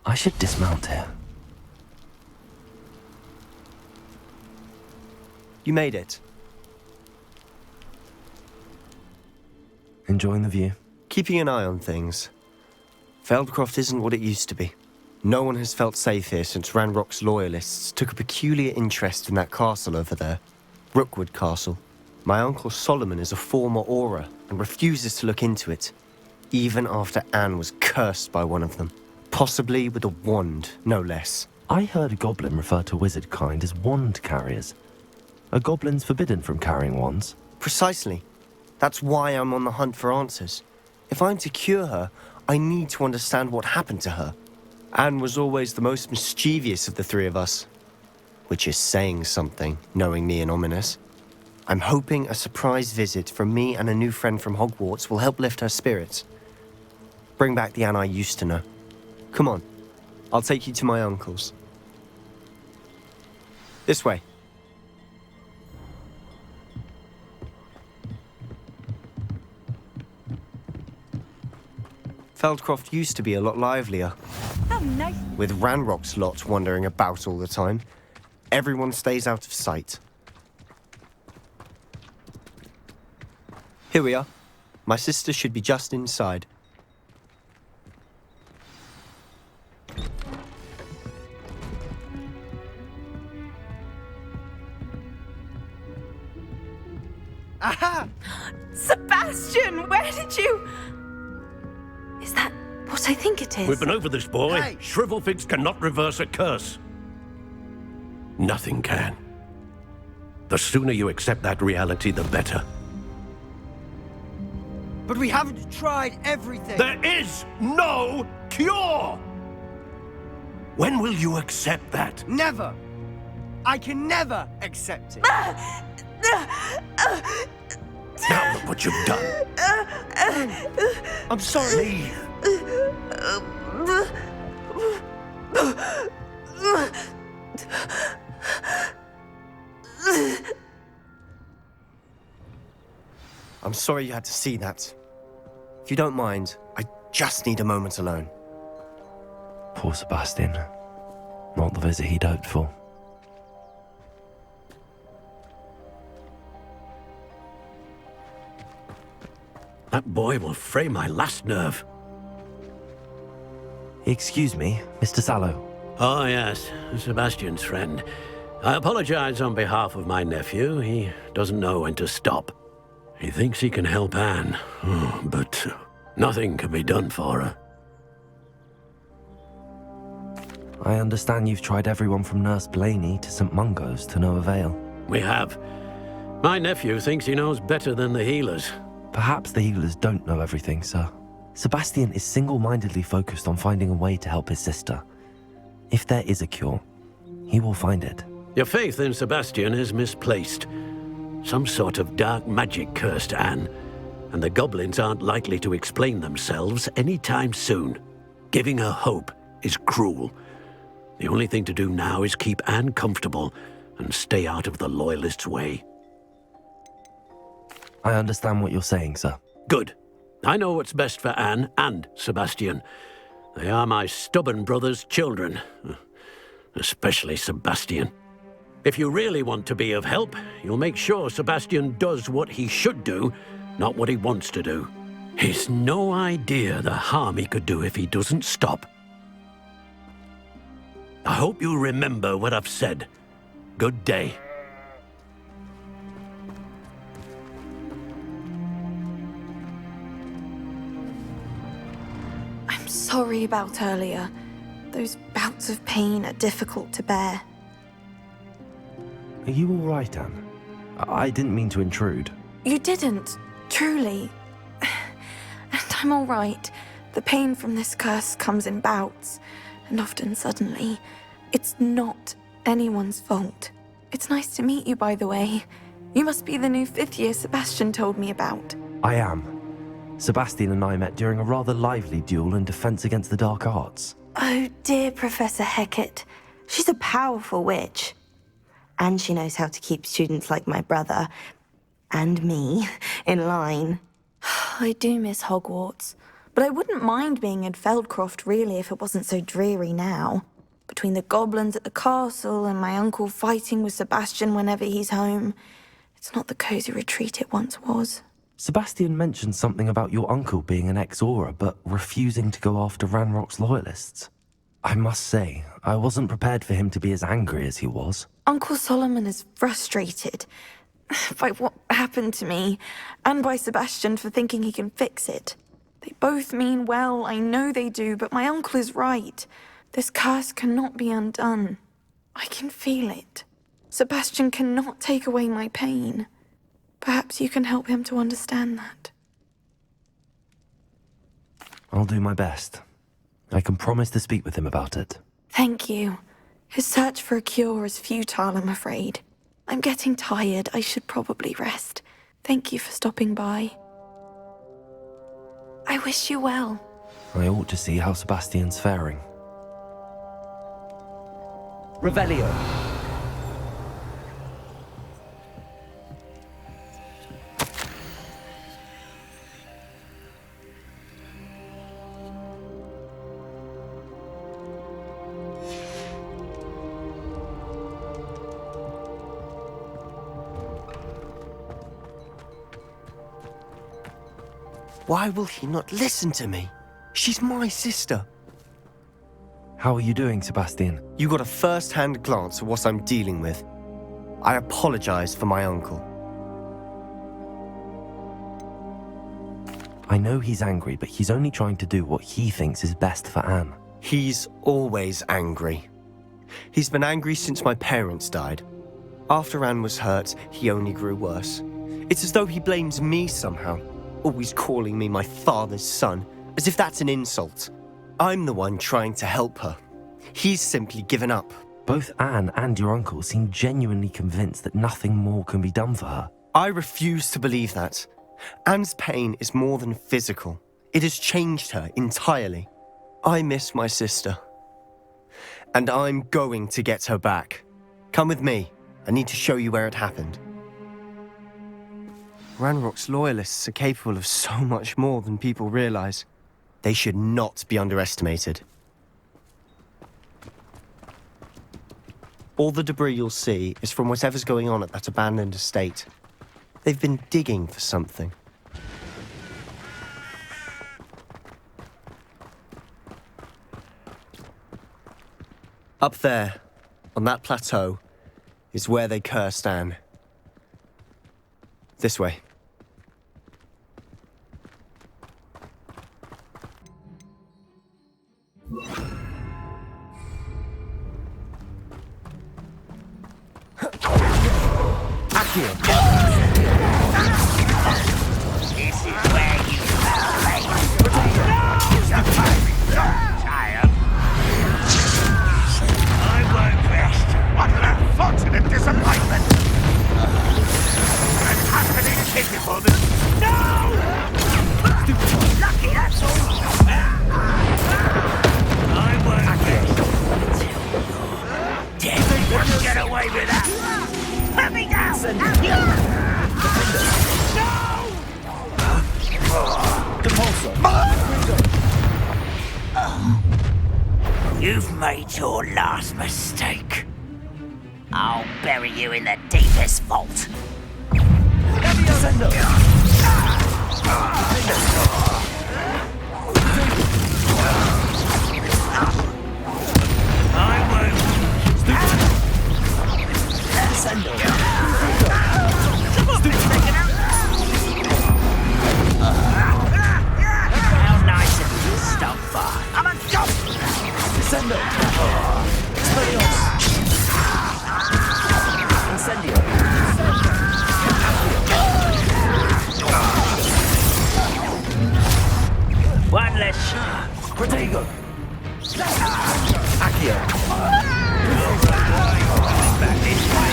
I should dismount here. You made it. Enjoying the view? Keeping an eye on things. Feldcroft isn't what it used to be. No one has felt safe here since Ranrock's loyalists took a peculiar interest in that castle over there. Rookwood Castle. My uncle Solomon is a former Auror and refuses to look into it, even after Anne was cursed by one of them. Possibly with a wand, no less. I heard a goblin refer to wizard kind as wand carriers. Are goblins forbidden from carrying wands? Precisely. That's why I'm on the hunt for answers. If I'm to cure her, I need to understand what happened to her. Anne was always the most mischievous of the three of us. Which is saying something, knowing me and Ominous. I'm hoping a surprise visit from me and a new friend from Hogwarts will help lift her spirits. Bring back the Anne I used to know. Come on, I'll take you to my uncle's. This way. Feldcroft used to be a lot livelier. How nice. With Ranrock's lot wandering about all the time, everyone stays out of sight. Here we are. My sister should be just inside. Aha! Sebastian, where did you... Is that what I think it is? We've been over this, boy. Hey! Shrivelfigs cannot reverse a curse. Nothing can. The sooner you accept that reality, the better. But we haven't tried everything. There is no cure! When will you accept that? Never. I can never accept it. Now look what you've done. I'm sorry. Leave. I'm sorry you had to see that. If you don't mind, I just need a moment alone. Poor Sebastian. Not the visit he'd hoped for. That boy will fray my last nerve. Excuse me, Mr. Sallow. Oh, yes, Sebastian's friend. I apologize on behalf of my nephew. He doesn't know when to stop. He thinks he can help Anne, but nothing can be done for her. I understand you've tried everyone from Nurse Blaney to St. Mungo's to no avail. We have. My nephew thinks he knows better than the healers. Perhaps the healers don't know everything, sir. Sebastian is single-mindedly focused on finding a way to help his sister. If there is a cure, he will find it. Your faith in Sebastian is misplaced. Some sort of dark magic cursed Anne, and the goblins aren't likely to explain themselves anytime soon. Giving her hope is cruel. The only thing to do now is keep Anne comfortable and stay out of the Loyalists' way. I understand what you're saying, sir. Good. I know what's best for Anne and Sebastian. They are my stubborn brother's children. Especially Sebastian. If you really want to be of help, you'll make sure Sebastian does what he should do, not what he wants to do. He's no idea the harm he could do if he doesn't stop. I hope you remember what I've said. Good day. I'm sorry about earlier. Those bouts of pain are difficult to bear. Are you all right, Anne? I didn't mean to intrude. You didn't, truly. And I'm all right. The pain from this curse comes in bouts, and often suddenly. It's not anyone's fault. It's nice to meet you, by the way. You must be the new 5th year Sebastian told me about. I am. Sebastian and I met during a rather lively duel in defense against the dark arts. Oh, dear Professor Hecat. She's a powerful witch. And she knows how to keep students like my brother, and me, in line. I do miss Hogwarts, But I wouldn't mind being in Feldcroft, really, if it wasn't so dreary now. Between the goblins at the castle and my uncle fighting with Sebastian whenever he's home, it's not the cozy retreat it once was. Sebastian mentioned something about your uncle being an ex-Aura, but refusing to go after Ranrock's loyalists. I must say, I wasn't prepared for him to be as angry as he was. Uncle Solomon is frustrated by what happened to me, and by Sebastian for thinking he can fix it. They both mean well, I know they do, but my uncle is right. This curse cannot be undone. I can feel it. Sebastian cannot take away my pain. Perhaps you can help him to understand that. I'll do my best. I can promise to speak with him about it. Thank you. His search for a cure is futile, I'm afraid. I'm getting tired. I should probably rest. Thank you for stopping by. I wish you well. I ought to see how Sebastian's faring. Revelio. Why will he not listen to me? She's my sister. How are you doing, Sebastian? You got a first-hand glance at what I'm dealing with. I apologize for my uncle. I know he's angry, but he's only trying to do what he thinks is best for Anne. He's always angry. He's been angry since my parents died. After Anne was hurt, he only grew worse. It's as though he blames me somehow, always calling me my father's son, as if that's an insult. I'm the one trying to help her. He's simply given up. Both Anne and your uncle seem genuinely convinced that nothing more can be done for her. I refuse to believe that. Anne's pain is more than physical. It has changed her entirely. I miss my sister. And I'm going to get her back. Come with me. I need to show you where it happened. Ranrock's loyalists are capable of so much more than people realize. They should not be underestimated. All the debris you'll see is from whatever's going on at that abandoned estate. They've been digging for something. Up there, on that plateau, is where they cursed Anne. This way. This is where you play. Child. I won't rest. What an unfortunate disappointment. I'm happily pitiful. No! Lucky, that's all. I won't rest. Dead. Wouldn't get away with that. Let me down! No! You've made your last mistake. I'll bury you in the deepest vault. I won't. How nice of you to stop by. I'm a ghost! Descendo! Incendio! One less shot. Protego! Accio! Back this way.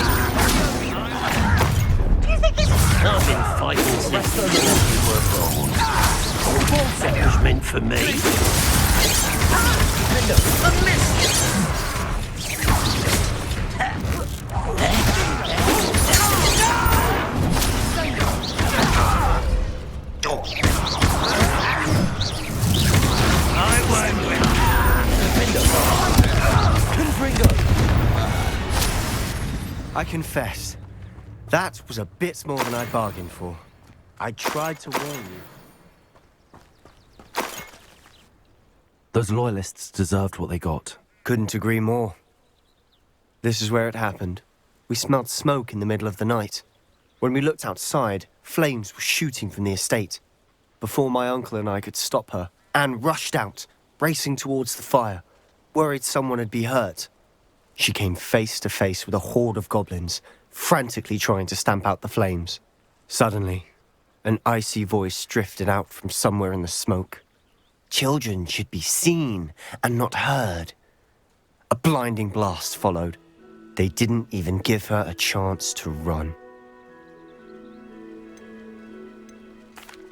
I've been fighting since you were born. That was meant for me. I confess, that was a bit more than I bargained for. I tried to warn you. Those loyalists deserved what they got. Couldn't agree more. This is where it happened. We smelled smoke in the middle of the night. When we looked outside, flames were shooting from the estate. Before my uncle and I could stop her, Anne rushed out, racing towards the fire, worried someone had been hurt. She came face to face with a horde of goblins, frantically trying to stamp out the flames. Suddenly, an icy voice drifted out from somewhere in the smoke. Children should be seen and not heard. A blinding blast followed. They didn't even give her a chance to run.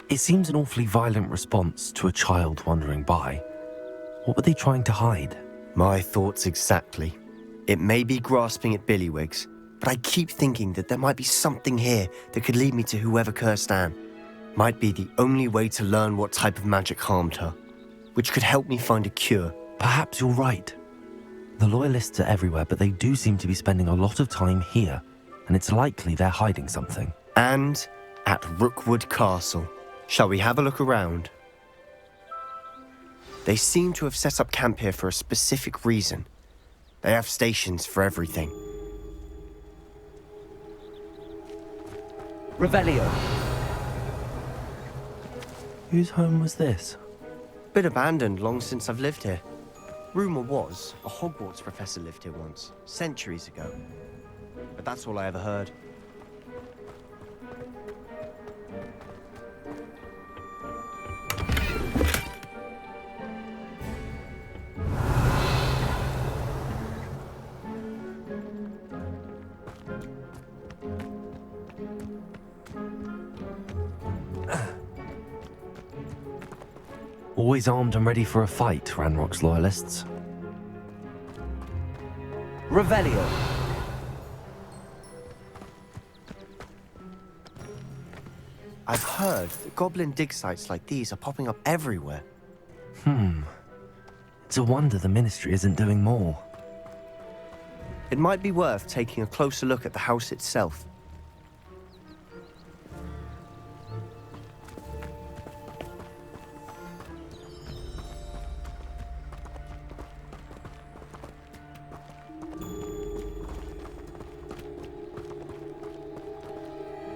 It seems an awfully violent response to a child wandering by. What were they trying to hide? My thoughts exactly. It may be grasping at billywhigs, but I keep thinking that there might be something here that could lead me to whoever cursed Anne. Might be the only way to learn what type of magic harmed her, which could help me find a cure. Perhaps you're right. The loyalists are everywhere, but they do seem to be spending a lot of time here, and it's likely they're hiding something. And at Rookwood Castle. Shall we have a look around? They seem to have set up camp here for a specific reason. They have stations for everything. Revelio. Whose home was this? Been abandoned long since I've lived here. Rumour was a Hogwarts professor lived here once, centuries ago. But that's all I ever heard. Always armed and ready for a fight, Ranrock's loyalists. Revelio. I've heard that goblin dig sites like these are popping up everywhere. It's a wonder the Ministry isn't doing more. It might be worth taking a closer look at the house itself.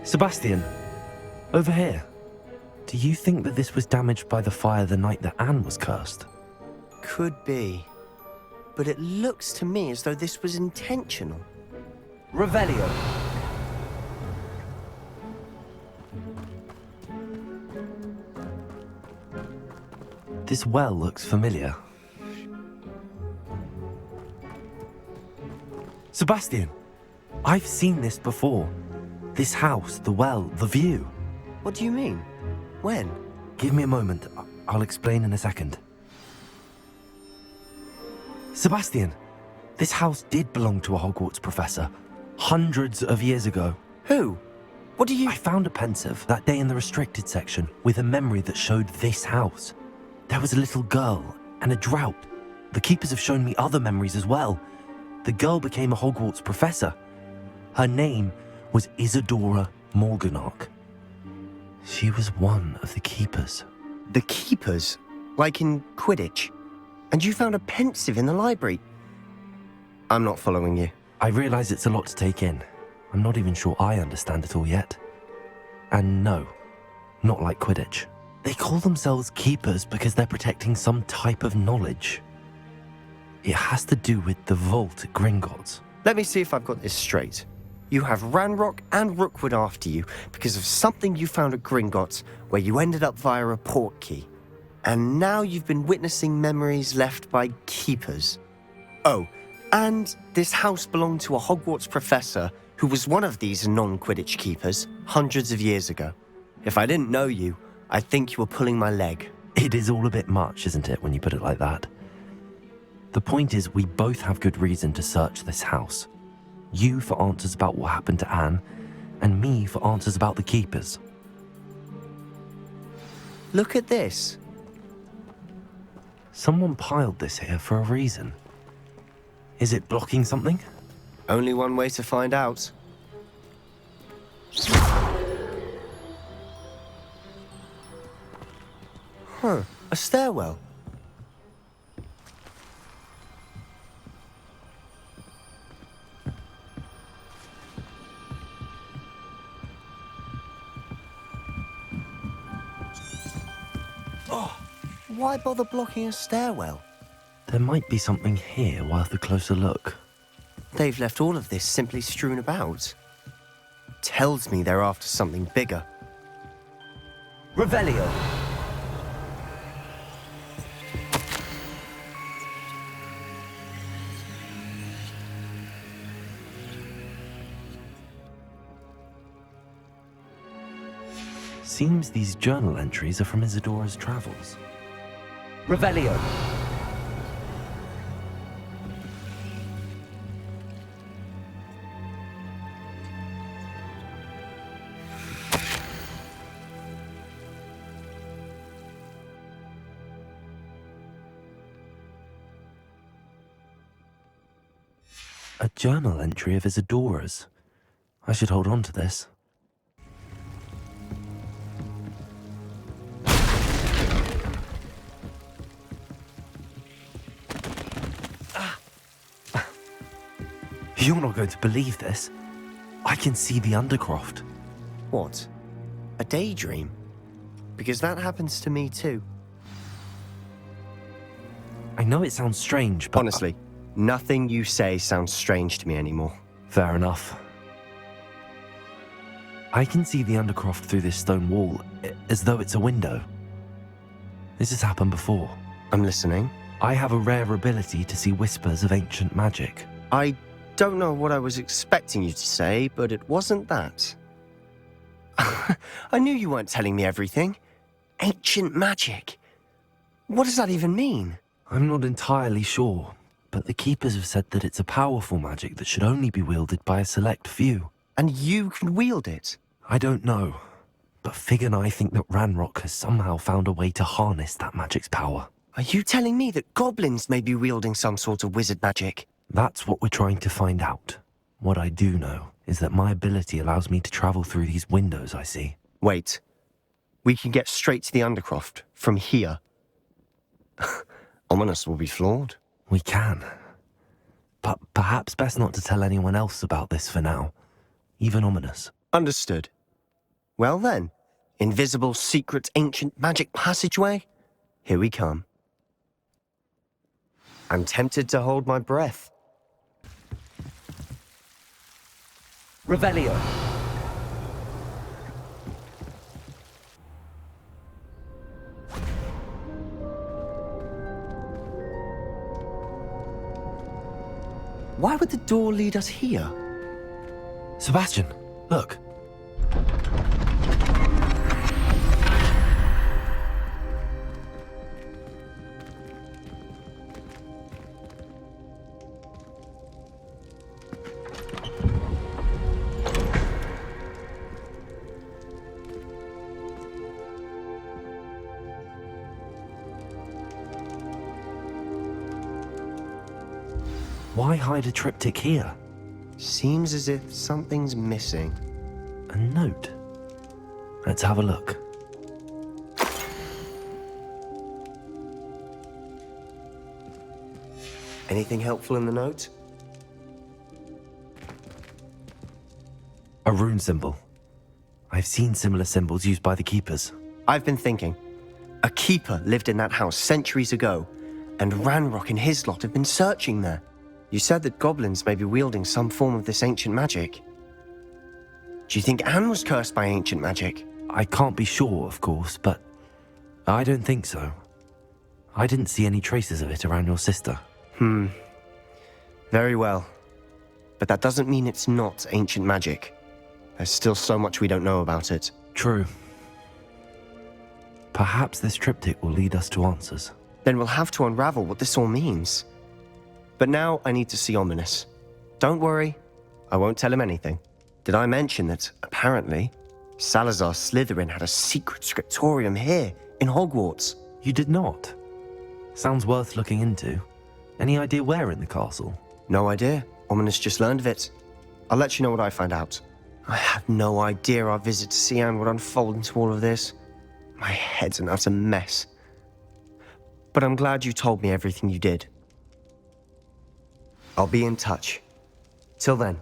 Sebastian, over here. Do you think that this was damaged by the fire the night that Anne was cursed? Could be. But it looks to me as though this was intentional. Revelio. This well looks familiar. Sebastian, I've seen this before. This house, the well, the view. What do you mean? When? Give me a moment. I'll explain in a second. Sebastian, this house did belong to a Hogwarts professor, hundreds of years ago. Who? What do you... I found a pensive that day in the restricted section with a memory that showed this house. There was a little girl and a drought. The keepers have shown me other memories as well. The girl became a Hogwarts professor. Her name was Isadora Morganach. She was one of the keepers. The keepers? Like in Quidditch? And you found a pensive in the library? I'm not following you. I realize it's a lot to take in. I'm not even sure I understand it all yet. And no, not like Quidditch. They call themselves keepers because they're protecting some type of knowledge. It has to do with the vault at Gringotts. Let me see if I've got this straight. You have Ranrock and Rookwood after you because of something you found at Gringotts where you ended up via a port key. And now you've been witnessing memories left by keepers. Oh, and this house belonged to a Hogwarts professor who was one of these non-Quidditch keepers hundreds of years ago. If I didn't know you, I think you were pulling my leg. It is all a bit much, isn't it, when you put it like that? The point is, we both have good reason to search this house. You for answers about what happened to Anne, and me for answers about the keepers. Look at this. Someone piled this here for a reason. Is it blocking something? Only one way to find out. Huh, a stairwell. Oh, why bother blocking a stairwell? There might be something here worth a closer look. They've left all of this simply strewn about. Tells me they're after something bigger. Revelio. Seems these journal entries are from Isadora's travels. Revelio. A journal entry of Isadora's. I should hold on to this. You're not going to believe this. I can see the Undercroft. What? A daydream? Because that happens to me too. I know it sounds strange, but... Honestly, nothing you say sounds strange to me anymore. Fair enough. I can see the Undercroft through this stone wall, as though it's a window. This has happened before. I'm listening. I have a rare ability to see whispers of ancient magic. I don't know what I was expecting you to say, but it wasn't that. I knew you weren't telling me everything. Ancient magic. What does that even mean? I'm not entirely sure, but the Keepers have said that it's a powerful magic that should only be wielded by a select few. And you can wield it? I don't know, but Fig and I think that Ranrock has somehow found a way to harness that magic's power. Are you telling me that goblins may be wielding some sort of wizard magic? That's what we're trying to find out. What I do know is that my ability allows me to travel through these windows I see. Wait. We can get straight to the Undercroft from here. Ominous will be flawed. We can. But perhaps best not to tell anyone else about this for now. Even Ominous. Understood. Well then, invisible, secret, ancient magic passageway? Here we come. I'm tempted to hold my breath. Revelio. Why would the door lead us here? Sebastian, look. Why hide a triptych here? Seems as if something's missing. A note. Let's have a look. Anything helpful in the note? A rune symbol. I've seen similar symbols used by the Keepers. I've been thinking. A keeper lived in that house centuries ago, and Ranrock and his lot have been searching there. You said that goblins may be wielding some form of this ancient magic. Do you think Anne was cursed by ancient magic? I can't be sure, of course, but I don't think so. I didn't see any traces of it around your sister. Very well. But that doesn't mean it's not ancient magic. There's still so much we don't know about it. True. Perhaps this triptych will lead us to answers. Then we'll have to unravel what this all means. But now I need to see Ominous. Don't worry, I won't tell him anything. Did I mention that, apparently, Salazar Slytherin had a secret scriptorium here, in Hogwarts? You did not? Sounds worth looking into. Any idea where in the castle? No idea. Ominous just learned of it. I'll let you know what I find out. I had no idea our visit to Sian would unfold into all of this. My head's an utter mess. But I'm glad you told me everything you did. I'll be in touch. Till then.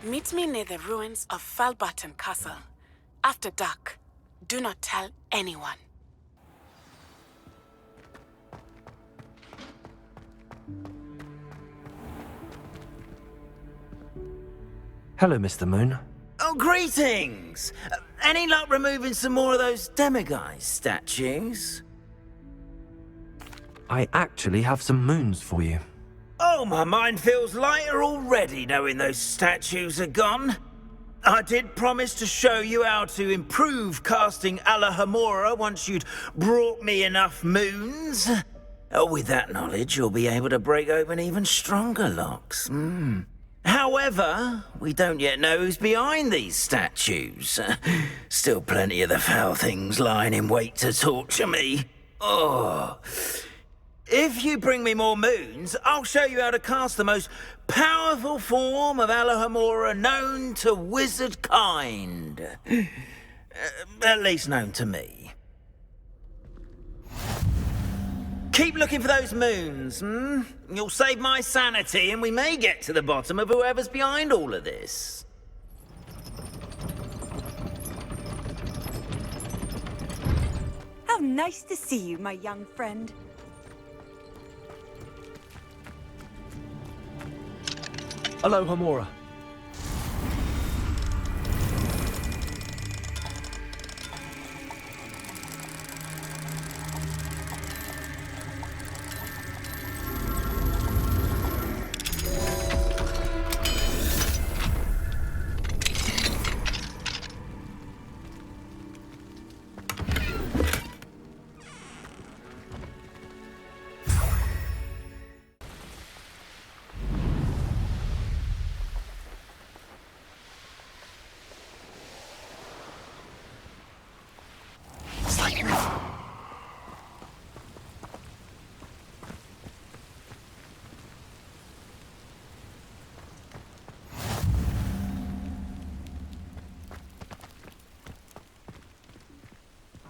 Meet me near the ruins of Falbaton Castle. After dark. Do not tell anyone. Hello, Mr. Moon. Oh, greetings! Any luck removing some more of those demiguise statues? I actually have some moons for you. Oh, my mind feels lighter already knowing those statues are gone. I did promise to show you how to improve casting Alahamora once you'd brought me enough moons. With that knowledge, you'll be able to break open even stronger locks. However, we don't yet know who's behind these statues. Still plenty of the foul things lying in wait to torture me. Oh. If you bring me more moons, I'll show you how to cast the most powerful form of Alahamora known to wizard kind. At least known to me. Keep looking for those moons, You'll save my sanity and we may get to the bottom of whoever's behind all of this. How nice to see you, my young friend. Hello, Hamora.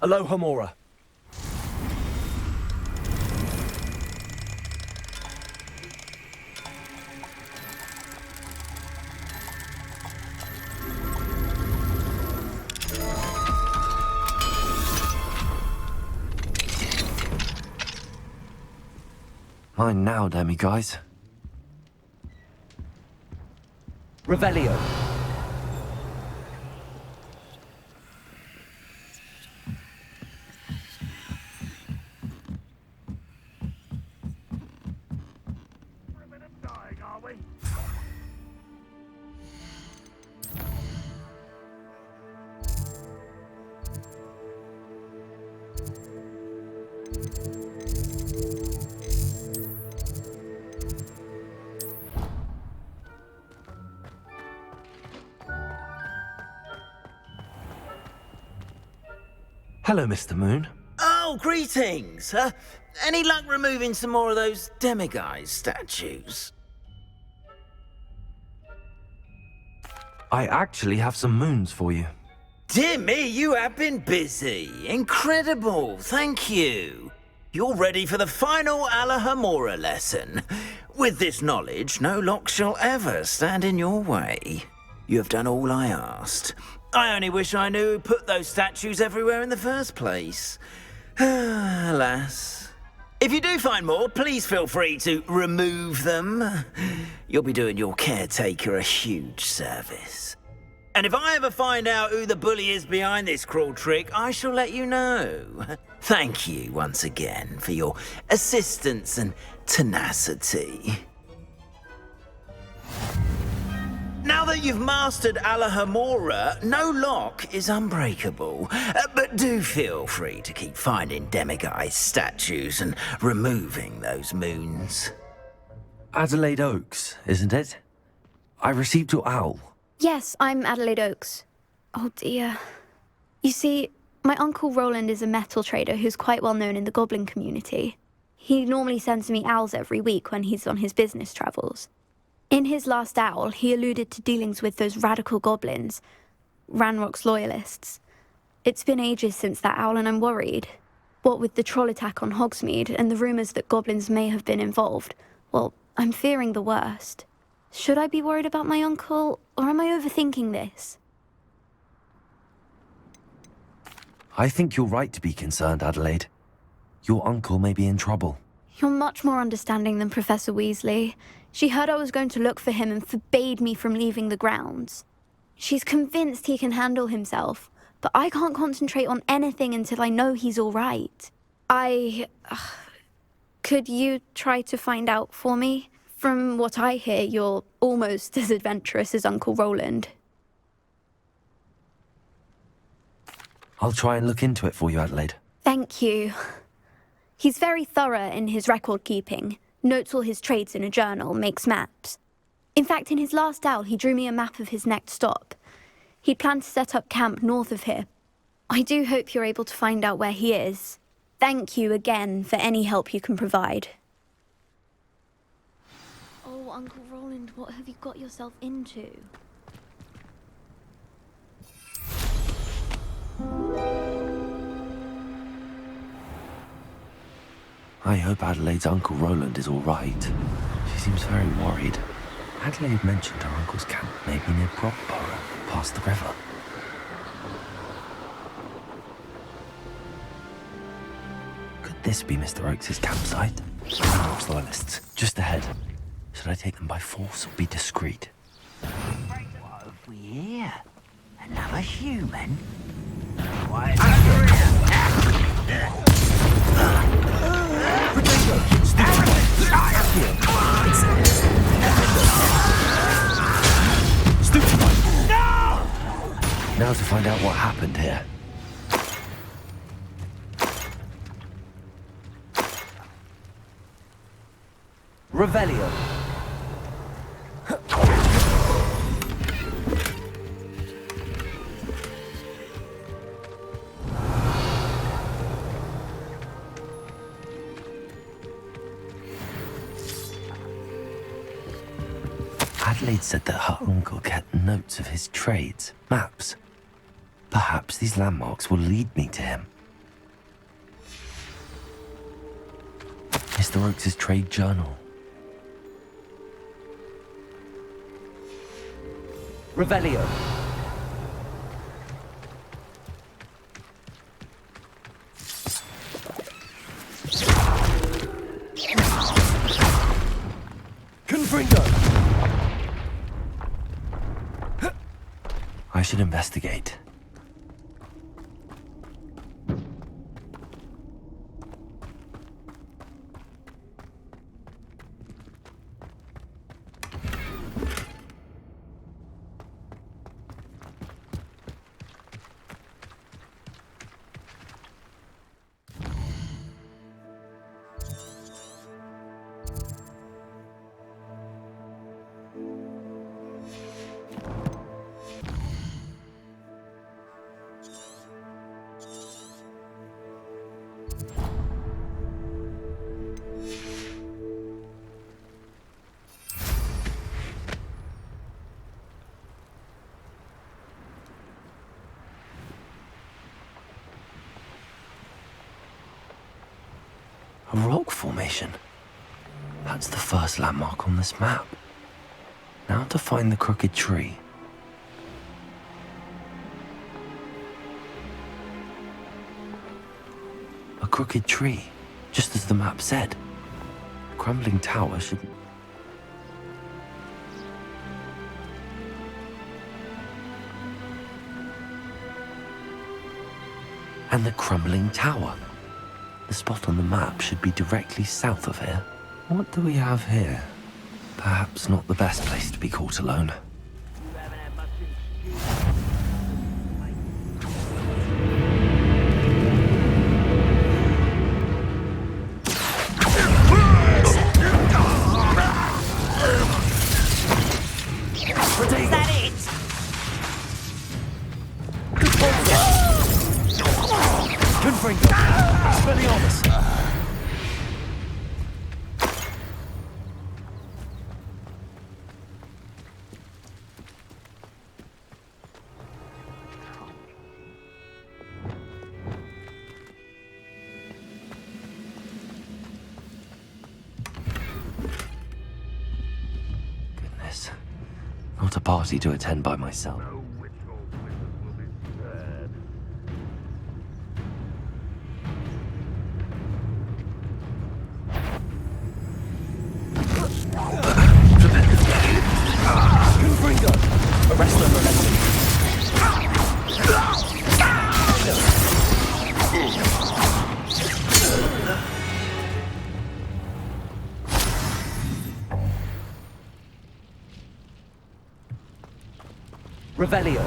Hello, Hamora. Mine now, demiguise. Revelio. Hello, Mr. Moon. Oh, greetings! Any luck removing some more of those demiguise statues? I actually have some moons for you. Dear me, you have been busy. Incredible, thank you. You're ready for the final Alahamora lesson. With this knowledge, no lock shall ever stand in your way. You have done all I asked. I only wish I knew who put those statues everywhere in the first place. Alas. If you do find more, please feel free to remove them. You'll be doing your caretaker a huge service. And if I ever find out who the bully is behind this cruel trick, I shall let you know. Thank you once again for your assistance and tenacity. Now that you've mastered Alahamora, no lock is unbreakable. But do feel free to keep finding demiguise statues and removing those moons. Adelaide Oaks, isn't it? I received your owl. Yes, I'm Adelaide Oakes. Oh dear. You see, my uncle Roland is a metal trader who's quite well known in the goblin community. He normally sends me owls every week when he's on his business travels. In his last owl, he alluded to dealings with those radical goblins, Ranrock's loyalists. It's been ages since that owl and I'm worried. What with the troll attack on Hogsmeade and the rumours that goblins may have been involved, well, I'm fearing the worst. Should I be worried about my uncle, or am I overthinking this? I think you're right to be concerned, Adelaide. Your uncle may be in trouble. You're much more understanding than Professor Weasley. She heard I was going to look for him and forbade me from leaving the grounds. She's convinced he can handle himself, but I can't concentrate on anything until I know he's all right. Could you try to find out for me? From what I hear, you're almost as adventurous as Uncle Roland. I'll try and look into it for you, Adelaide. Thank you. He's very thorough in his record keeping, notes all his trades in a journal, makes maps. In fact, in his last owl, he drew me a map of his next stop. He'd planned to set up camp north of here. I do hope you're able to find out where he is. Thank you again for any help you can provide. Oh, Uncle Roland, what have you got yourself into? I hope Adelaide's Uncle Roland is all right. She seems very worried. Adelaide mentioned her uncle's camp may be near Brockborough, past the river. Could this be Mr. Oakes' campsite? Ranrock's loyalists, just ahead. Should I take them by force or be discreet? What have we here? Another human? Why? Now to find out what happened here. Revelio. Adelaide said that her uncle kept notes of his trades, maps. Perhaps these landmarks will lead me to him. Mr. Oakes' trade journal. Revelio. Confringo! I should investigate. A rock formation. That's the first landmark on this map. Now to find the crooked tree. A crooked tree, just as the map said. A crumbling tower should... And the crumbling tower. The spot on the map should be directly south of here. What do we have here? Perhaps not the best place to be caught alone. Is that it? Confringo! Expelliarmus! Goodness. Not a party to attend by myself. Confringo! Arrest them, Revelio.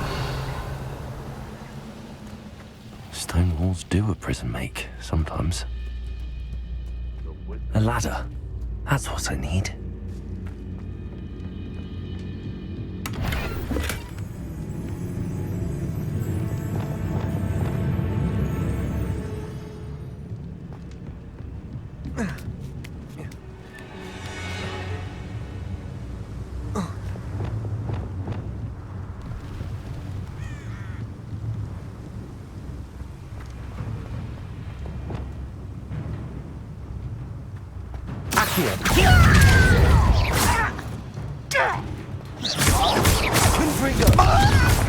Stone walls do a prison make, sometimes. A ladder. That's what I need. Confringo.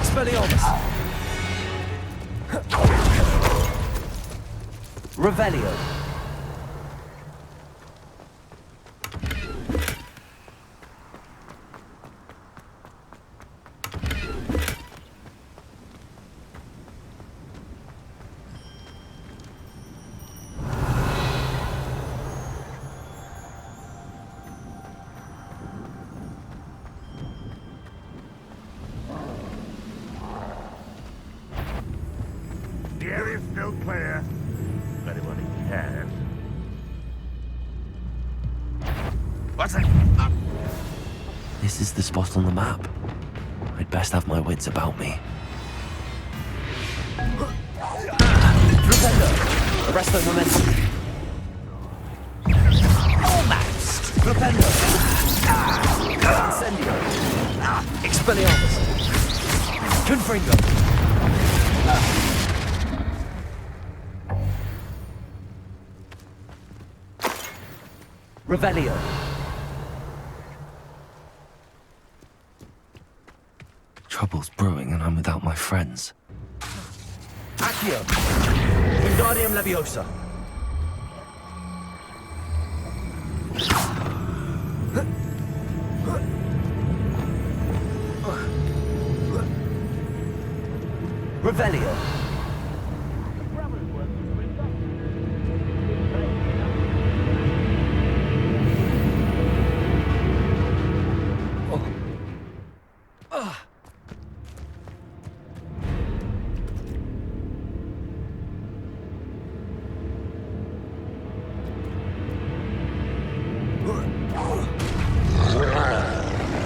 Expelliarmus. Revelio. The area's still clear. If anybody cares. What's it? This is the spot on the map. I'd best have my wits about me. Flipendo. Arresto momentum. Almost. Flipendo. Incendio. Expelliarmus. Confringo. Revelio. Trouble's brewing and I'm without my friends. Accio. Wingardium Leviosa. Revelio.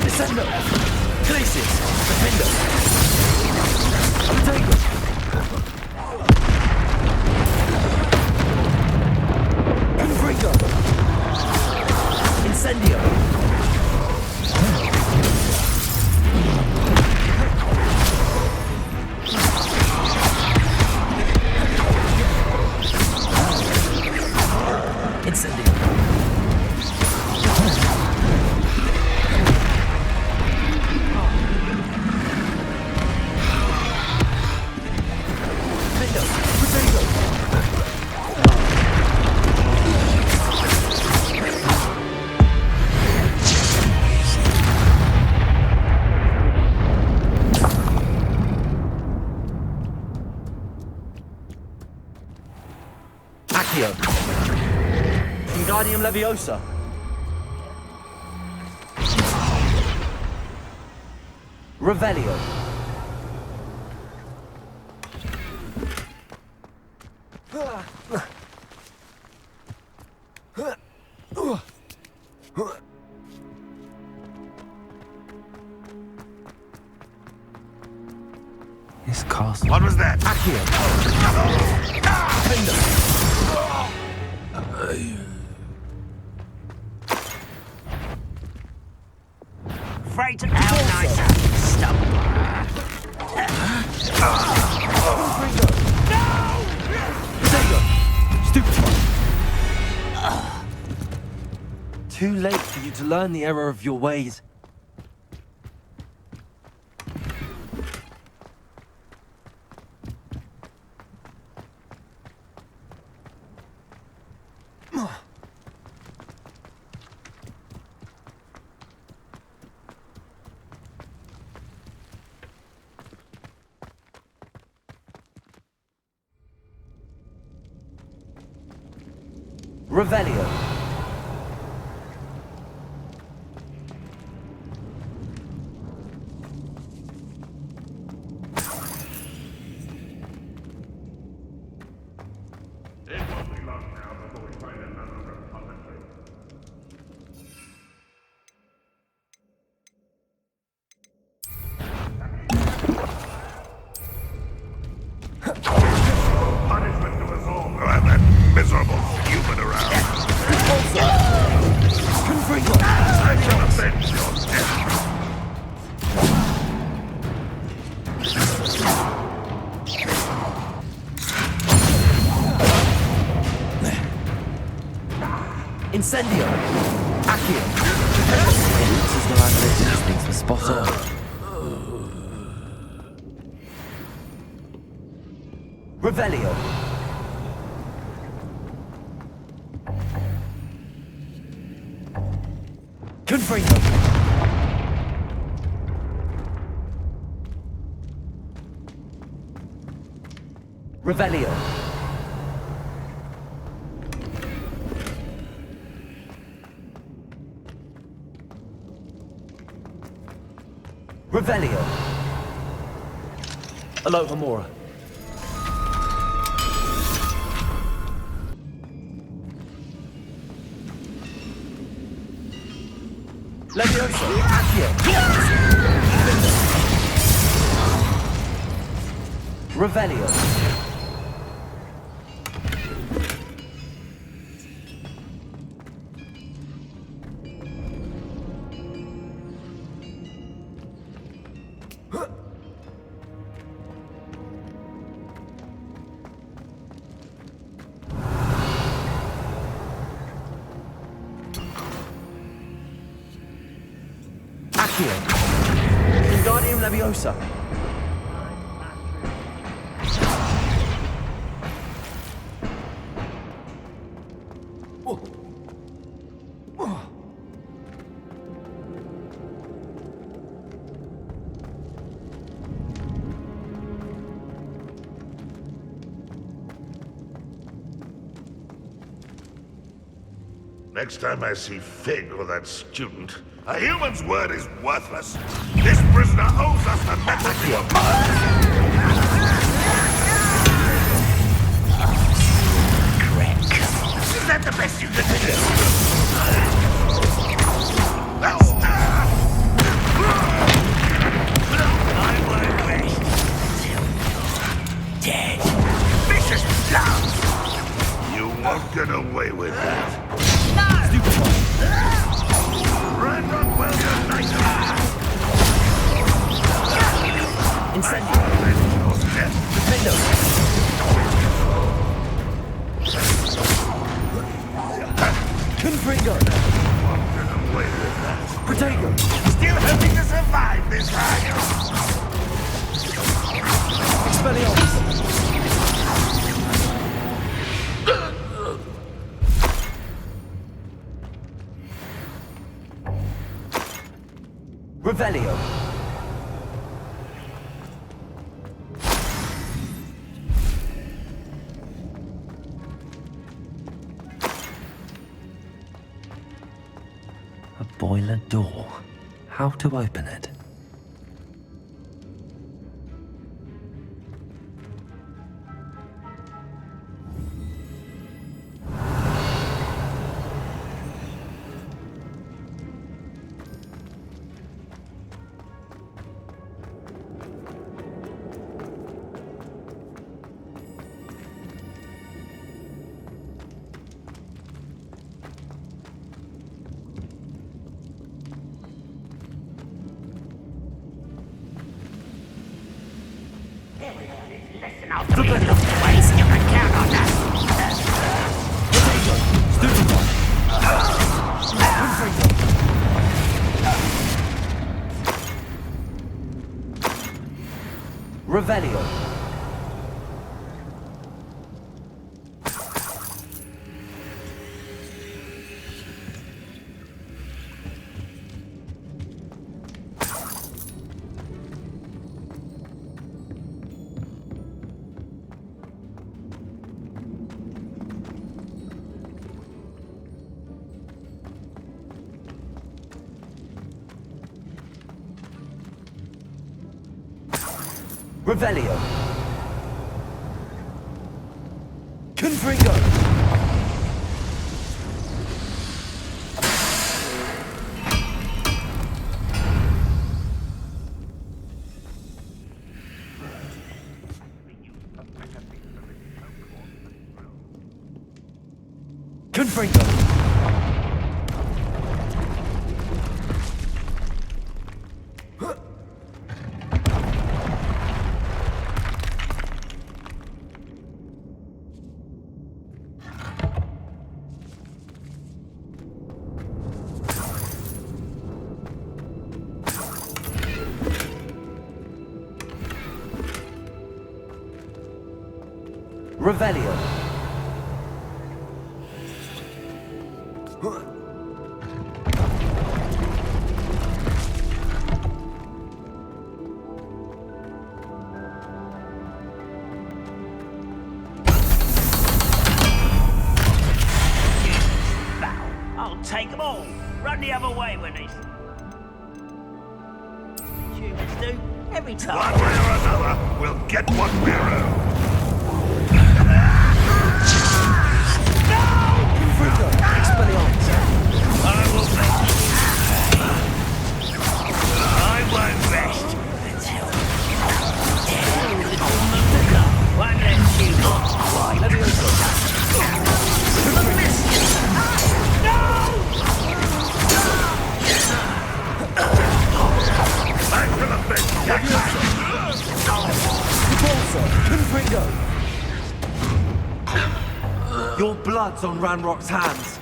Descendo. Glacius. Defendo. Undertaker. Confringo. Incendio. Incendio. Accio. Wingardium Leviosa. Revelio. This castle. What was that? Accio! Afraid to out nicer, stumble. Stupid one! Too late for you to learn the error of your ways. Revelio. It won't be long now before we find another repository. Punishment to us all who have that miserable human around. I shall avenge your death. Incendio! Accio! Looks as though I've these things were spot on. Revelio! Confringo! Revelio! Revelio! Alohomora. Levioso! Accio! Revelio! Accio! Wingardium Leviosa! Next time I see Fig or that student, a human's word is worthless. This prisoner owes us the method to your Is that the best you can do? I won't rest till you're dead. Vicious blood! You won't get away with that. Brandon, well done, nice. Incendio! Defendo! Confringo! Won't get away with that. Protego! Still hoping to survive this hire. Expelliarmus! Revelio! A boiler door. How to open it? Listen up, good enough to waste. You can count on that. Revelio. Revelio. Confringo. Confringo. Revelio. I'll take them all. Run the other way when these humans do every time. One way or another, we'll get what we're owed. I will won't rest until one less you back to the bench, Confringo. Your blood's on Ranrock's hands.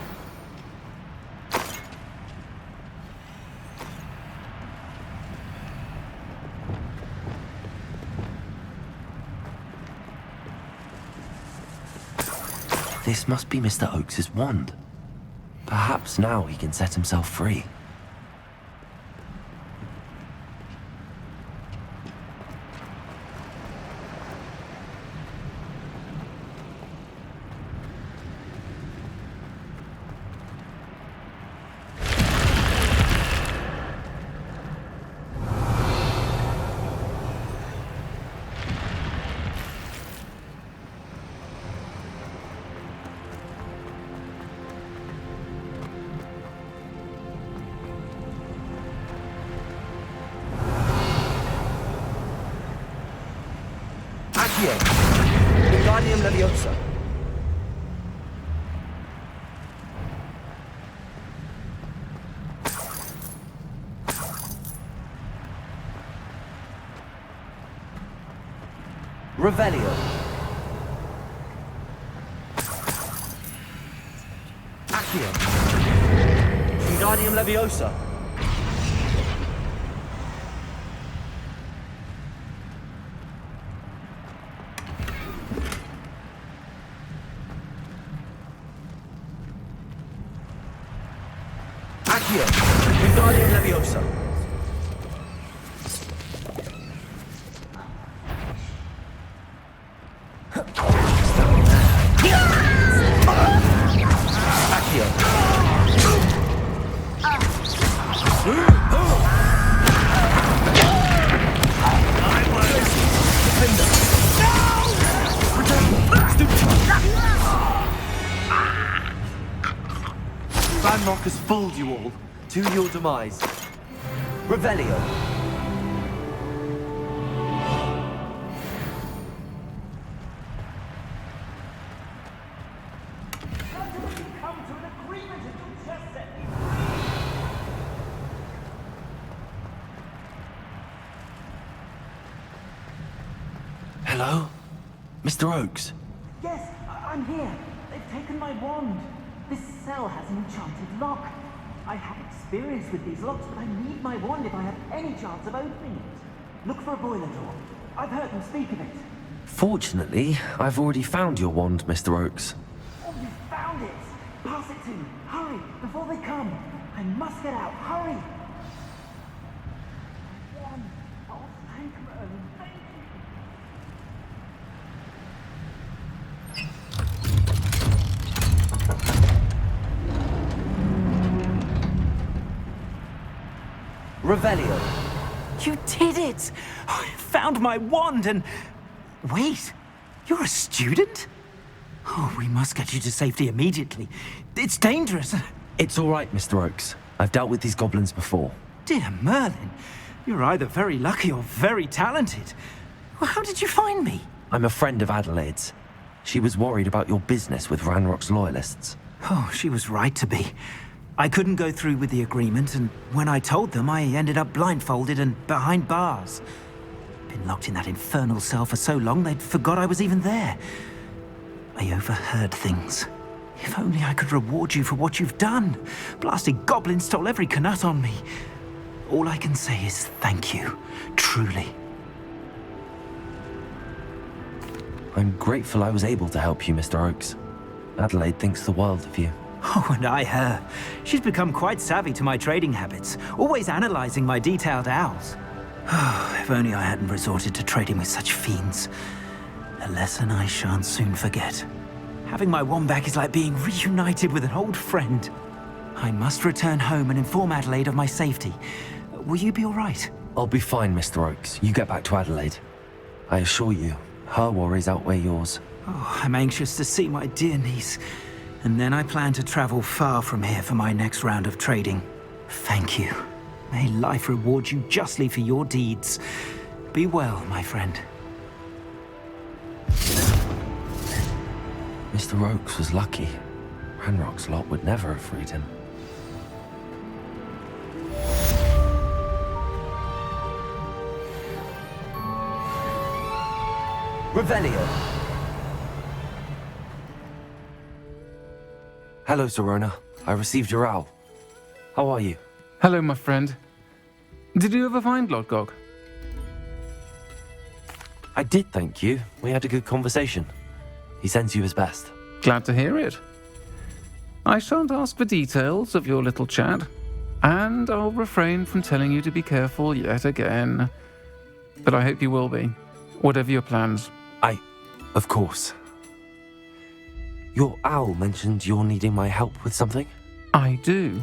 This must be Mr. Oakes's wand. Perhaps now he can set himself free. Wingardium Leviosa. Revelio. Accio. Wingardium Leviosa. Accio. Wingardium Leviosa. Ranrock has fooled you all to your demise. Revelio. Hello? Mr. Oakes? Yes, I'm here. They've taken my wand. This cell has an enchanted lock. I have experience with these locks, but I need my wand if I have any chance of opening it. Look for a boiler door. I've heard them speak of it. Fortunately, I've already found your wand, Mr. Oakes. Oh, you found it! Pass it to me. Hurry, before they come. I must get out. Hurry! Wand. Oh, thank Merlin. Thank you. Revelio. You did it! I found my wand and... Wait, you're a student? Oh, we must get you to safety immediately. It's dangerous. It's all right, Mr. Oakes. I've dealt with these goblins before. Dear Merlin, you're either very lucky or very talented. Well, how did you find me? I'm a friend of Adelaide's. She was worried about your business with Ranrock's loyalists. Oh, she was right to be. I couldn't go through with the agreement, and when I told them, I ended up blindfolded and behind bars. Been locked in that infernal cell for so long, they'd forgot I was even there. I overheard things. If only I could reward you for what you've done. Blasted goblins stole every Knut on me. All I can say is thank you, truly. I'm grateful I was able to help you, Mr. Oakes. Adelaide thinks the world of you. Oh, and I her. She's become quite savvy to my trading habits, always analyzing my detailed owls. If only I hadn't resorted to trading with such fiends. A lesson I shan't soon forget. Having my wand back is like being reunited with an old friend. I must return home and inform Adelaide of my safety. Will you be all right? I'll be fine, Mr. Oakes. You get back to Adelaide. I assure you, her worries outweigh yours. Oh, I'm anxious to see my dear niece. And then I plan to travel far from here for my next round of trading. Thank you. May life reward you justly for your deeds. Be well, my friend. Mr. Oakes was lucky. Ranrock's lot would never have freed him. Revelio. Hello, Serona. I received your owl. How are you? Hello, my friend. Did you ever find Lodgok? I did, thank you. We had a good conversation. He sends you his best. Glad to hear it. I shan't ask for details of your little chat, and I'll refrain from telling you to be careful yet again. But I hope you will be, whatever your plans. Of course. Your owl mentioned you're needing my help with something? I do.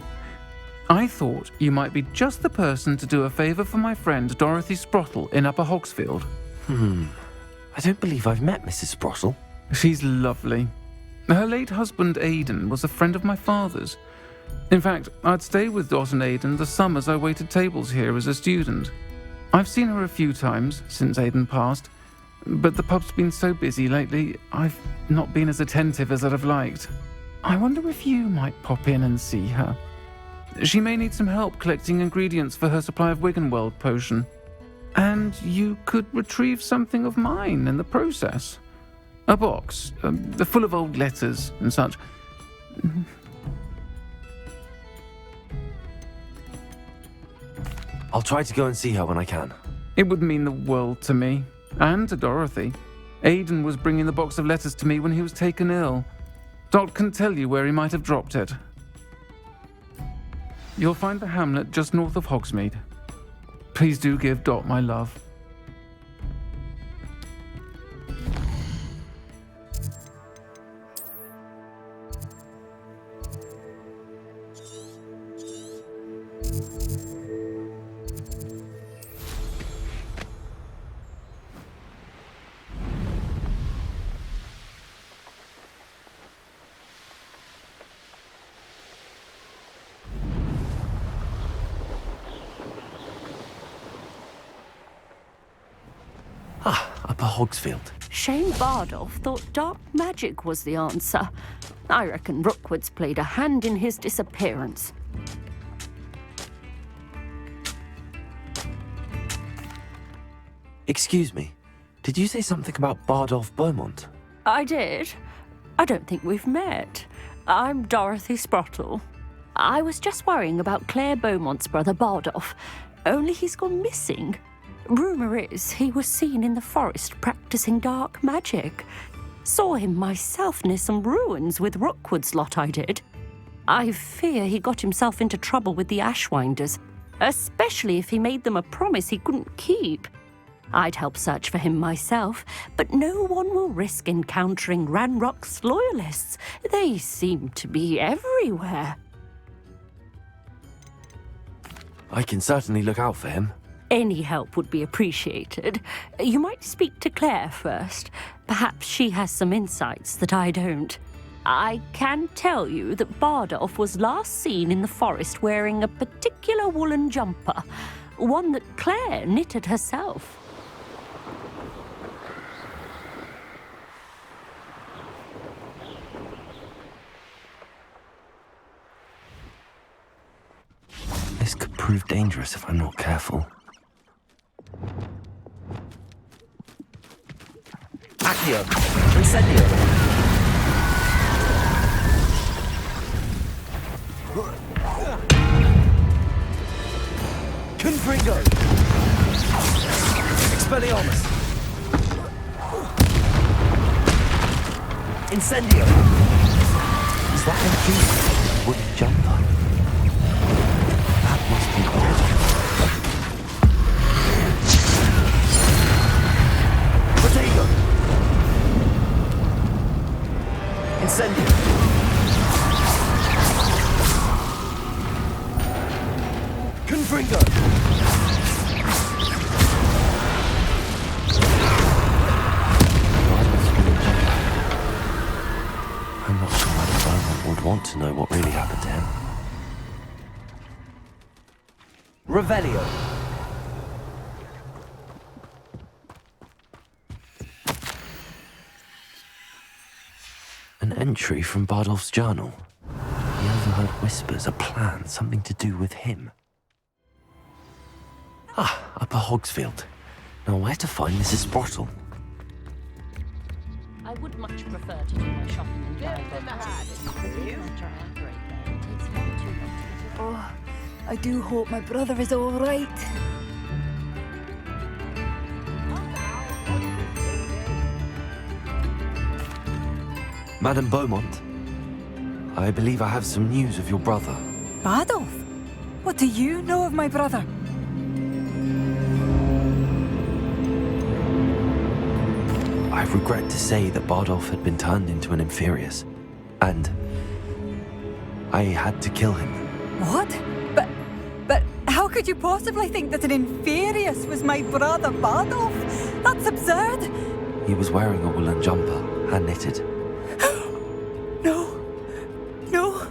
I thought you might be just the person to do a favor for my friend Dorothy Sprottle in Upper Hogsfield. I don't believe I've met Mrs. Sprottle. She's lovely. Her late husband Aidan was a friend of my father's. In fact, I'd stay with Dot and Aidan the summers I waited tables here as a student. I've seen her a few times since Aidan passed, but the pub's been so busy lately, I've not been as attentive as I'd have liked. I wonder if you might pop in and see her. She may need some help collecting ingredients for her supply of Wiggenweld potion. And you could retrieve something of mine in the process. A box, full of old letters and such. I'll try to go and see her when I can. It would mean the world to me, and to Dorothy. Aidan was bringing the box of letters to me when he was taken ill. Dot can tell you where he might have dropped it. You'll find the hamlet just north of Hogsmeade. Please do give Dot my love. Upper Hogsfield. Shane Bardolph thought dark magic was the answer. I reckon Rookwood's played a hand in his disappearance. Excuse me. Did you say something about Bardolph Beaumont? I did. I don't think we've met. I'm Dorothy Sprottle. I was just worrying about Claire Beaumont's brother Bardolph, only he's gone missing. Rumour is he was seen in the forest practicing dark magic. Saw him myself near some ruins with Rookwood's lot I did. I fear he got himself into trouble with the Ashwinders, especially if he made them a promise he couldn't keep. I'd help search for him myself, but no one will risk encountering Ranrock's loyalists. They seem to be everywhere. I can certainly look out for him. Any help would be appreciated. You might speak to Claire first. Perhaps she has some insights that I don't. I can tell you that Bardolph was last seen in the forest wearing a particular woolen jumper, one that Claire knitted herself. This could prove dangerous if I'm not careful. Accio! Incendio! Confringo! Expelliarmus! Incendio! Is that MG? Wooden jumper? That must be Bardolph. Protego! Incendio! Confringo! I'm not sure whether Beaumont would want to know what really happened to him. Revelio! An entry from Bardolph's journal. He overheard whispers, a plan, something to do with him. Ah, Upper Hogsfield. Now where to find Mrs. Sprottle? I would much prefer to do my shopping in Oh, I do hope my brother is all right. Madame Beaumont, I believe I have some news of your brother. Bardolph? What do you know of my brother? I regret to say that Bardolph had been turned into an Inferius, and I had to kill him. What? But how could you possibly think that an Inferius was my brother Bardolph? That's absurd! He was wearing a woolen jumper, hand-knitted. No,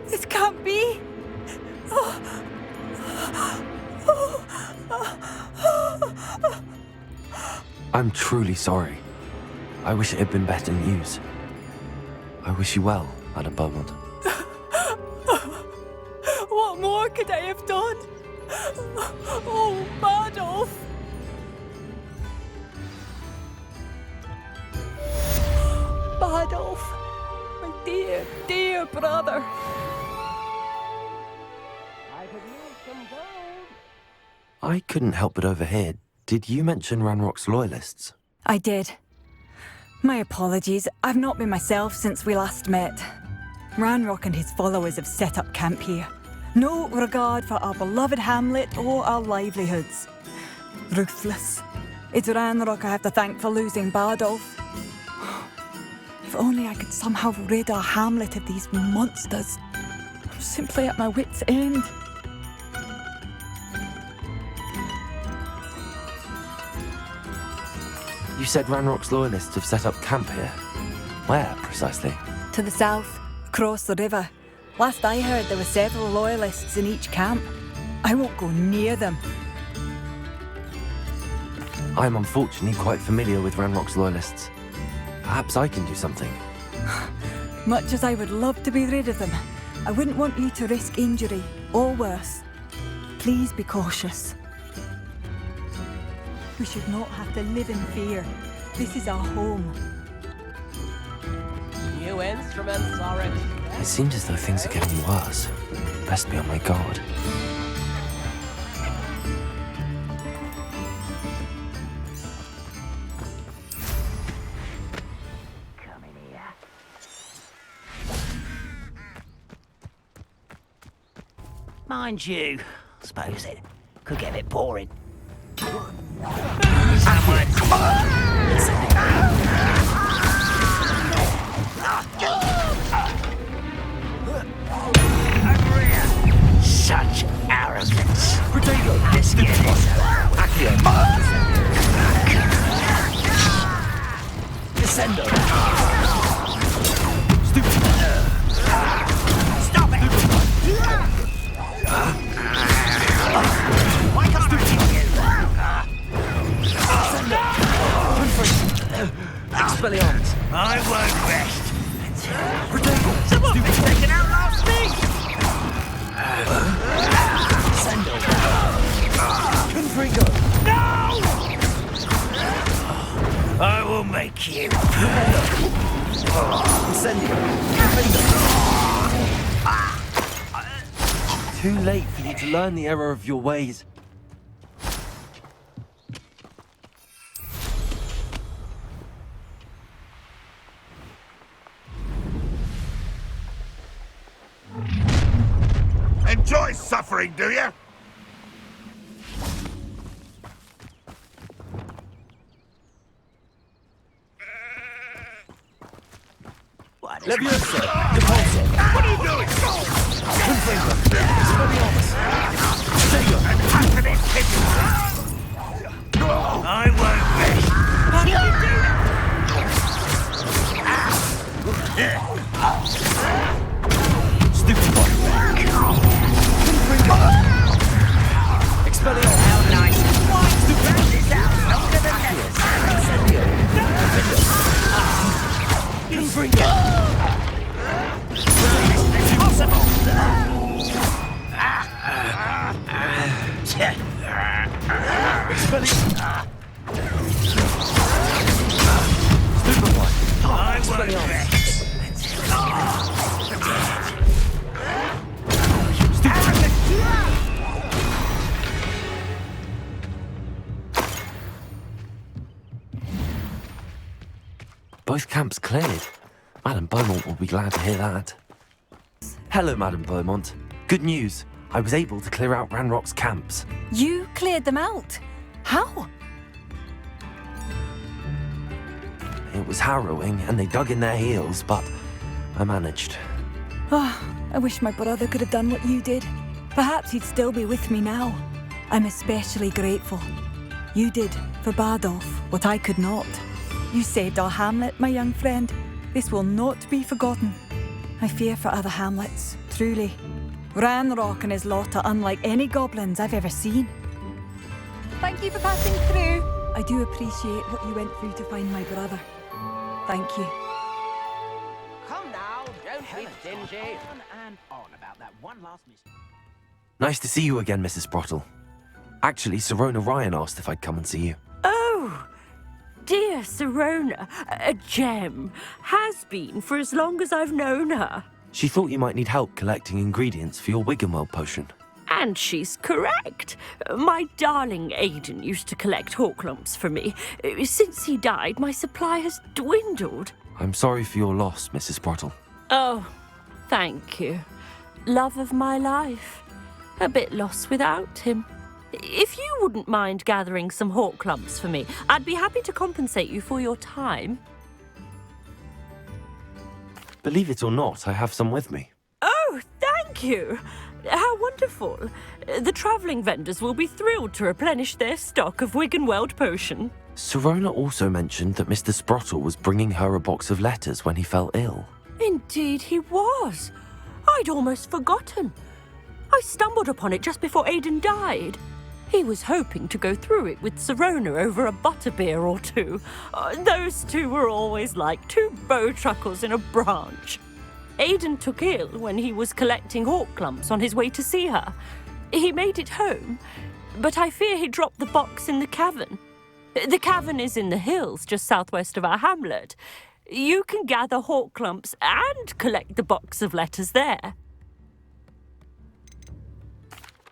this can't be. I'm truly sorry. I wish it had been better news. I wish you well, Madame Beaumont. What more could I have done? Oh, Bardolph! Bardolph, my dear, dear brother. I couldn't help but overhear. Did you mention Ranrock's loyalists? I did. My apologies. I've not been myself since we last met. Ranrock and his followers have set up camp here. No regard for our beloved hamlet or our livelihoods. Ruthless. It's Ranrock I have to thank for losing Bardolph. If only I could somehow rid our hamlet of these monsters. I'm simply at my wit's end. You said Ranrock's loyalists have set up camp here. Where, precisely? To the south, across the river. Last I heard, there were several loyalists in each camp. I won't go near them. I'm unfortunately quite familiar with Ranrock's loyalists. Perhaps I can do something. Much as I would love to be rid of them, I wouldn't want you to risk injury, or worse. Please be cautious. We should not have to live in fear. This is our home. New instruments are at... It seems as though things are getting worse. Best be on my guard. Mind you, I suppose it could get a bit boring. Such arrogance. Let's get this. Descendo. Stop it! Why can't I hit you? Expelliarmus! I won't rest. Someone was taken out last week! Confringo! No! I will make you. Too late for you to learn the error of your ways. Enjoy suffering, do you? Leviosa! Repulso! What are you doing? Confringo! Expelliarmus! Sega! And happening pigeons! I won't rest. How did you do that? Stupid one! Confringo! Expelliarmus! How nice. Why? Stupid! This out longer than Confringo! Impossible! Stupid one! I won't rest. Both camps cleared. Madame Beaumont will be glad to hear that. Hello, Madame Beaumont. Good news. I was able to clear out Ranrock's camps. You cleared them out? How? It was harrowing, and they dug in their heels, but I managed. Oh, I wish my brother could have done what you did. Perhaps he'd still be with me now. I'm especially grateful. You did, for Bardolph, what I could not. You saved our hamlet, my young friend. This will not be forgotten. I fear for other hamlets, truly. Ranrock and his lot are unlike any goblins I've ever seen. Thank you for passing through. I do appreciate what you went through to find my brother. Thank you. Come now, don't be stingy. And on about that one last mistake. Nice to see you again, Mrs. Sprottle. Actually, Sirona Ryan asked if I'd come and see you. Oh, dear Sirona, a gem. Has been for as long as I've known her. She thought you might need help collecting ingredients for your Wiggenweld potion. And she's correct. My darling Aiden used to collect hawk lumps for me. Since he died, my supply has dwindled. I'm sorry for your loss, Mrs. Sprottle. Oh, thank you. Love of my life. A bit lost without him. If you wouldn't mind gathering some hawk lumps for me, I'd be happy to compensate you for your time. Believe it or not, I have some with me. Oh, thank you. How wonderful. The travelling vendors will be thrilled to replenish their stock of Wiggenweld potion. Sirona also mentioned that Mr. Sprottle was bringing her a box of letters when he fell ill. Indeed he was. I'd almost forgotten. I stumbled upon it just before Aiden died. He was hoping to go through it with Sirona over a butterbeer or two. Those two were always like two bowtruckles in a branch. Aiden took ill when he was collecting hawk lumps on his way to see her. He made it home, but I fear he dropped the box in the cavern. The cavern is in the hills just southwest of our hamlet. You can gather hawk clumps and collect the box of letters there.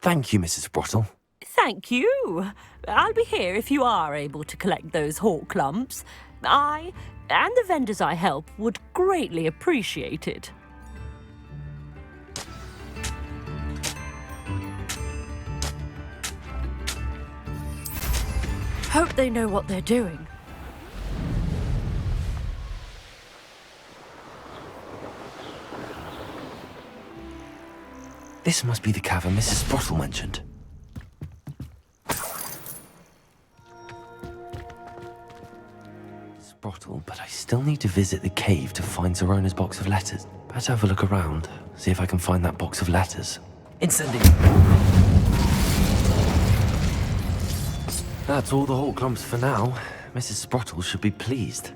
Thank you, Mrs. Sprottle. Thank you. I'll be here if you are able to collect those hawk clumps. I and the vendors I help would greatly appreciate it. Hope they know what they're doing. This must be the cavern Mrs. Sprottle mentioned. Sprottle, but I still need to visit the cave to find Zerona's box of letters. Better have a look around, see if I can find that box of letters. Incendium! That's all the hawk clumps for now. Mrs. Sprottle should be pleased.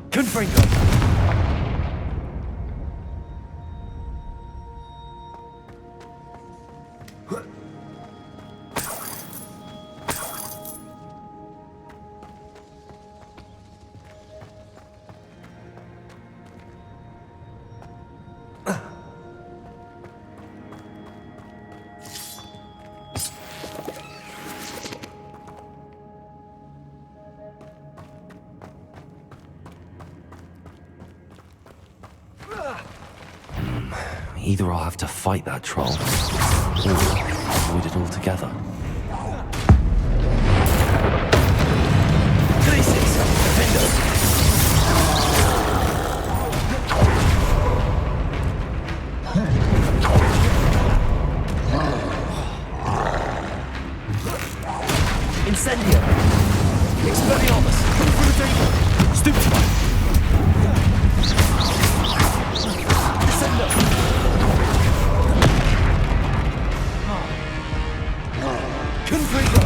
Confringo! Either I'll have to fight that troll, or avoid it altogether. Incendio! Expelliarmus! Brutable! Stupefy! Descendo! Confringo!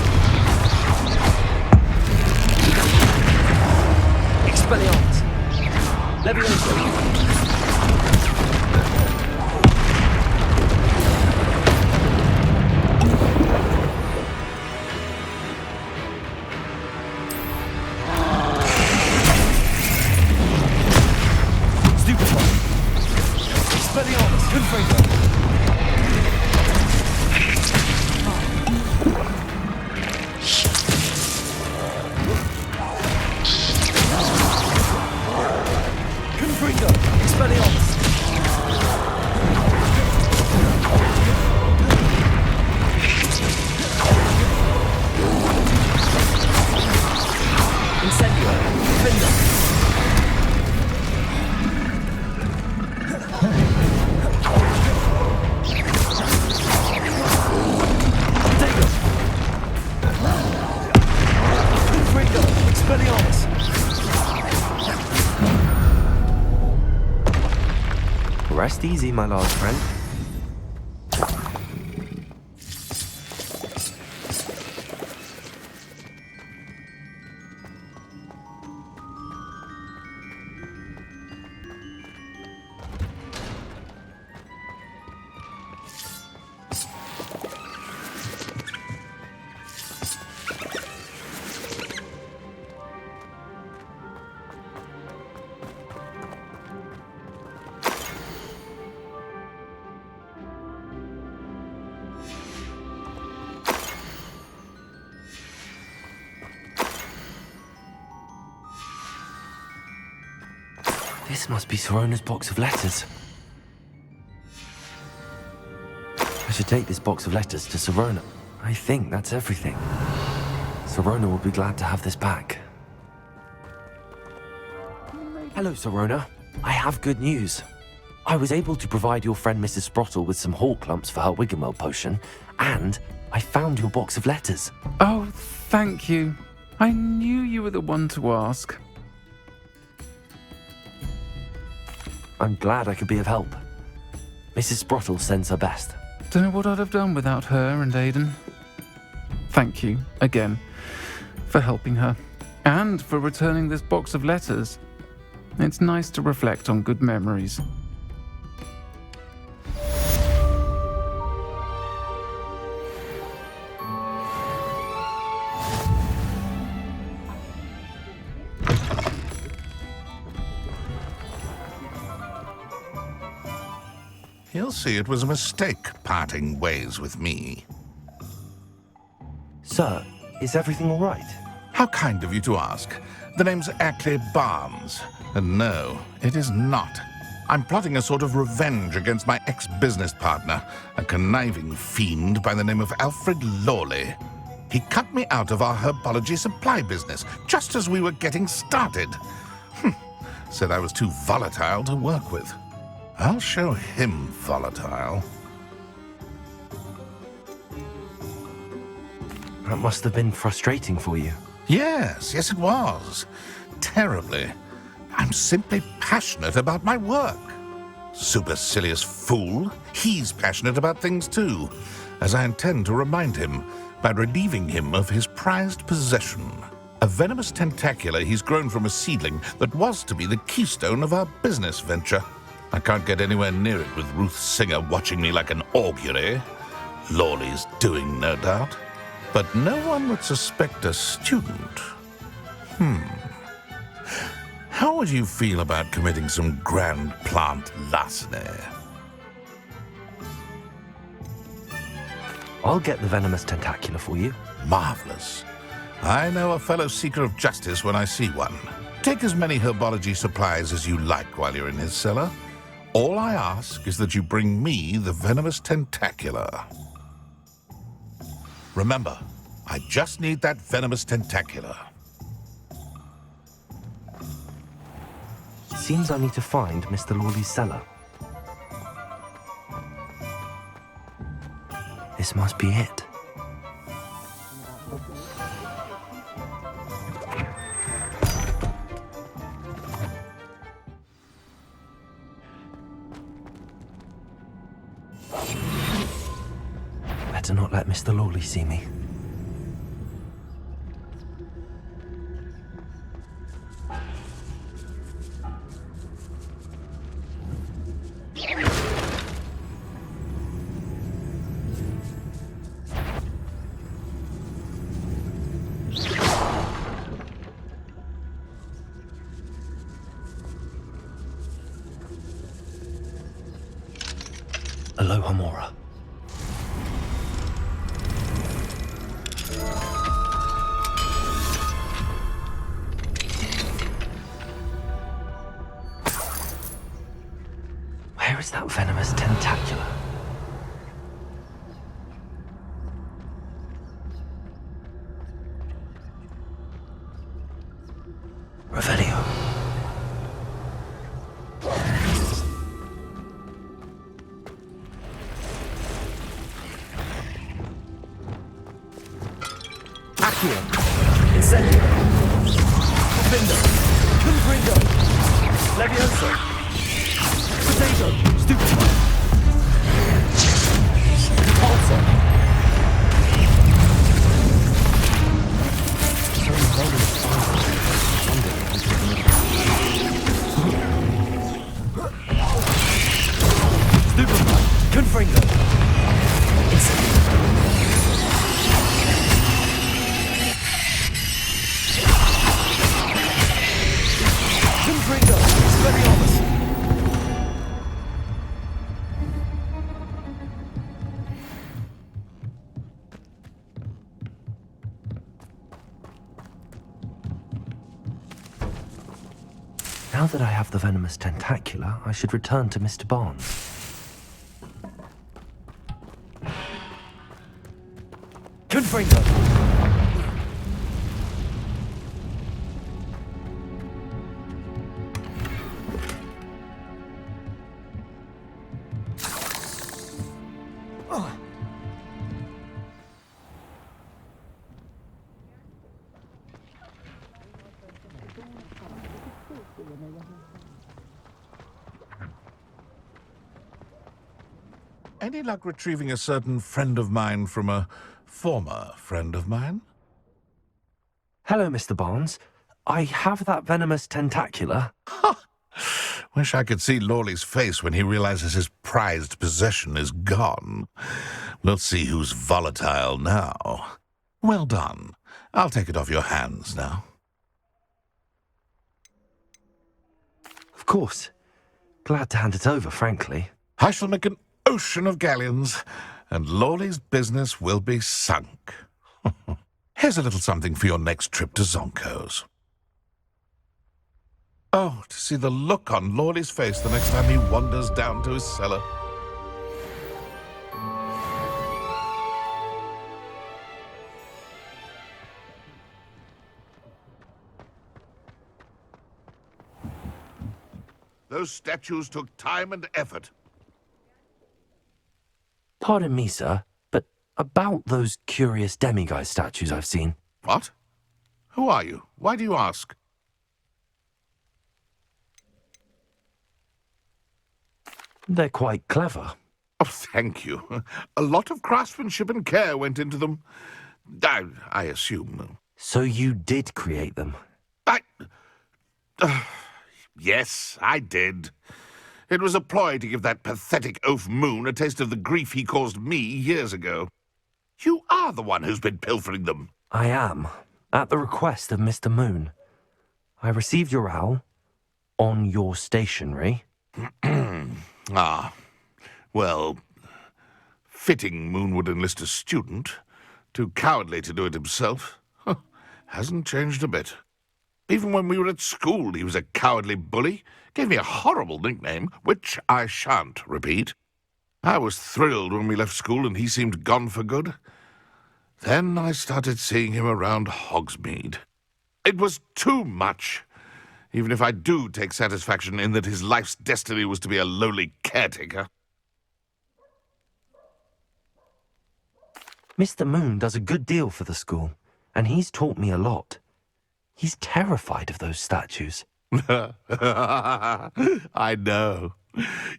Expelliarmus! Levioso! Rest easy, my large friend. This must be Zerona's box of letters. I should take this box of letters to Zerona. I think that's everything. Zerona will be glad to have this back. Hello, Zerona. I have good news. I was able to provide your friend Mrs. Sprottle with some hawk clumps for her Wiggenweld potion, and I found your box of letters. Oh, thank you. I knew you were the one to ask. I'm glad I could be of help. Mrs. Sprottle sends her best. Don't know what I'd have done without her and Aiden. Thank you, again, for helping her, and for returning this box of letters. It's nice to reflect on good memories. He'll see it was a mistake parting ways with me. Sir, is everything all right? How kind of you to ask. The name's Ackley Barnes. And no, it is not. I'm plotting a sort of revenge against my ex-business partner, a conniving fiend by the name of Alfred Lawley. He cut me out of our herbology supply business just as we were getting started. Said I was too volatile to work with. I'll show him volatile. That must have been frustrating for you. Yes, it was. Terribly. I'm simply passionate about my work. Supercilious fool. He's passionate about things too, as I intend to remind him by relieving him of his prized possession. A venomous tentacula he's grown from a seedling that was to be the keystone of our business venture. I can't get anywhere near it with Ruth Singer watching me like an augury. Lawley's doing, no doubt. But no one would suspect a student. How would you feel about committing some grand plant larceny? I'll get the venomous tentacula for you. Marvelous. I know a fellow seeker of justice when I see one. Take as many herbology supplies as you like while you're in his cellar. All I ask is that you bring me the venomous tentacula. Remember, I just need that venomous tentacula. Seems I need to find Mr. Lawley's cellar. This must be it. Better not let Mr. Lawley see me. Aloha Mora. Where is that venomous tentacula? Revelio. Accio. Incendio. Vindo. Confringo. Levioso. Potato. Stupefy. Repulsor. Stupefy. Confringo. Incendio. Confringo. Expelliarmus. Now that I have the venomous tentacula, I should return to Mr. Barnes. Confringo. Any luck retrieving a certain friend of mine from a former friend of mine. Hello, Mr. Barnes. I have that venomous tentacula. Wish I could see Lawley's face when he realizes his prized possession is gone. We'll see who's volatile now. Well done. I'll take it off your hands now. Of course. Glad to hand it over, frankly. I shall make an ocean of galleons, and Lawley's business will be sunk. Here's a little something for your next trip to Zonko's. Oh, to see the look on Lawley's face the next time he wanders down to his cellar. Those statues took time and effort. Pardon me, sir, but about those curious demiguise statues I've seen. What? Who are you? Why do you ask? They're quite clever. Oh, thank you. A lot of craftsmanship and care went into them. I assume. So you did create them? Yes, I did. It was a ploy to give that pathetic oaf Moon a taste of the grief he caused me years ago. You are the one who's been pilfering them. I am, at the request of Mr. Moon. I received your owl on your stationery. Ah, well, fitting Moon would enlist a student. Too cowardly to do it himself. Hasn't changed a bit. Even when we were at school, he was a cowardly bully. Gave me a horrible nickname, which I shan't repeat. I was thrilled when we left school and he seemed gone for good. Then I started seeing him around Hogsmeade. It was too much. Even if I do take satisfaction in that his life's destiny was to be a lowly caretaker. Mr. Moon does a good deal for the school, and he's taught me a lot. He's terrified of those statues. I know.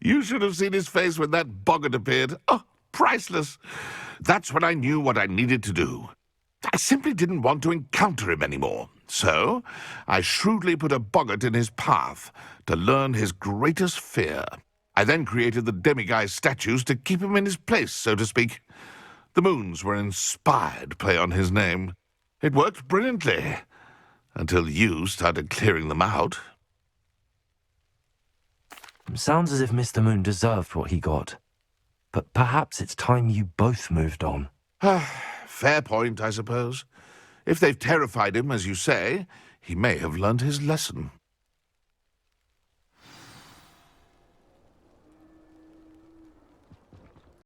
You should have seen his face when that boggart appeared. Oh, priceless. That's when I knew what I needed to do. I simply didn't want to encounter him anymore. So I shrewdly put a boggart in his path to learn his greatest fear. I then created the demiguise statues to keep him in his place, so to speak. The moons were an inspired play on his name. It worked brilliantly. Until you started clearing them out. Sounds as if Mr. Moon deserved what he got. But perhaps it's time you both moved on. Fair point, I suppose. If they've terrified him, as you say, he may have learned his lesson.